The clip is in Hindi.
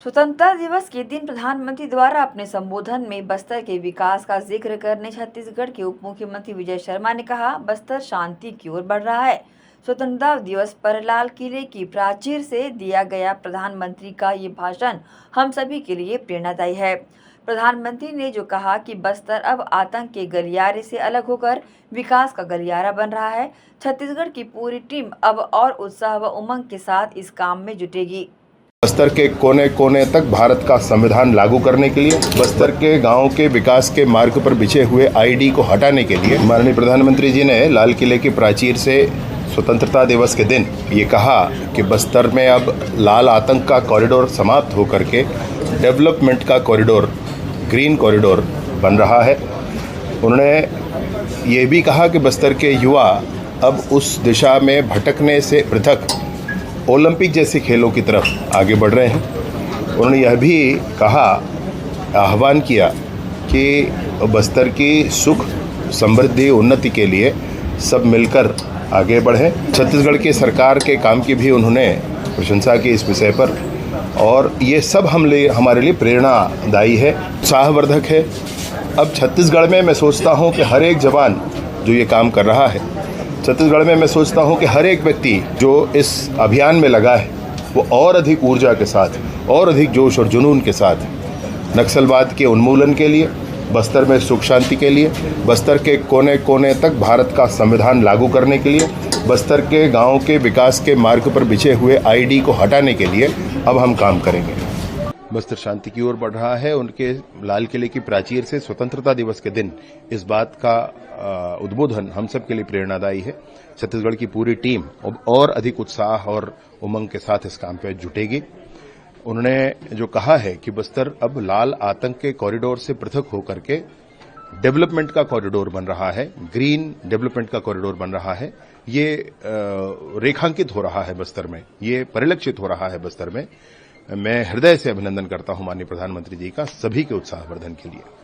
स्वतंत्रता दिवस के दिन प्रधानमंत्री द्वारा अपने संबोधन में बस्तर के विकास का जिक्र करने छत्तीसगढ़ के उप मुख्यमंत्री विजय शर्मा ने कहा, बस्तर शांति की ओर बढ़ रहा है। स्वतंत्रता दिवस पर लाल किले की प्राचीर से दिया गया प्रधानमंत्री का ये भाषण हम सभी के लिए प्रेरणादायी है। प्रधानमंत्री ने जो कहा कि बस्तर अब आतंक के गलियारे से अलग होकर विकास का गलियारा बन रहा है, छत्तीसगढ़ की पूरी टीम अब और उत्साह व उमंग के साथ इस काम में जुटेगी। बस्तर के कोने कोने तक भारत का संविधान लागू करने के लिए, बस्तर के गांव के विकास के मार्ग पर बिछे हुए आईडी को हटाने के लिए माननीय प्रधानमंत्री जी ने लाल किले की प्राचीर से स्वतंत्रता दिवस के दिन ये कहा कि बस्तर में अब लाल आतंक का कॉरिडोर समाप्त होकर के डेवलपमेंट का कॉरिडोर, ग्रीन कॉरिडोर बन रहा है। उन्होंने ये भी कहा कि बस्तर के युवा अब उस दिशा में भटकने से पृथक ओलंपिक जैसे खेलों की तरफ आगे बढ़ रहे हैं। उन्होंने यह भी कहा, आह्वान किया कि बस्तर की सुख, समृद्धि, उन्नति के लिए सब मिलकर आगे बढ़ें। छत्तीसगढ़ की सरकार के काम की भी उन्होंने प्रशंसा की इस विषय पर, और ये सब हमारे लिए प्रेरणादायी है, उत्साहवर्धक है। अब छत्तीसगढ़ में मैं सोचता हूँ कि हर एक जवान जो ये काम कर रहा है, छत्तीसगढ़ में मैं सोचता हूं कि हर एक व्यक्ति जो इस अभियान में लगा है वो और अधिक ऊर्जा के साथ, और अधिक जोश और जुनून के साथ नक्सलवाद के उन्मूलन के लिए, बस्तर में सुख शांति के लिए, बस्तर के कोने कोने तक भारत का संविधान लागू करने के लिए, बस्तर के गांव के विकास के मार्ग पर बिछे हुए आईडी को हटाने के लिए अब हम काम करेंगे। बस्तर शांति की ओर बढ़ रहा है। उनके लाल किले की प्राचीर से स्वतंत्रता दिवस के दिन इस बात का उद्बोधन हम सब के लिए प्रेरणादायी है। छत्तीसगढ़ की पूरी टीम और अधिक उत्साह और उमंग के साथ इस काम पे जुटेगी। उन्होंने जो कहा है कि बस्तर अब लाल आतंक के कॉरिडोर से पृथक होकर के डेवलपमेंट का कॉरिडोर बन रहा है, ग्रीन डेवलपमेंट का कॉरिडोर बन रहा है, ये रेखांकित हो रहा है बस्तर में, ये परिलक्षित हो रहा है बस्तर में। मैं हृदय से अभिनंदन करता हूं माननीय प्रधानमंत्री जी का सभी के उत्साहवर्धन के लिए।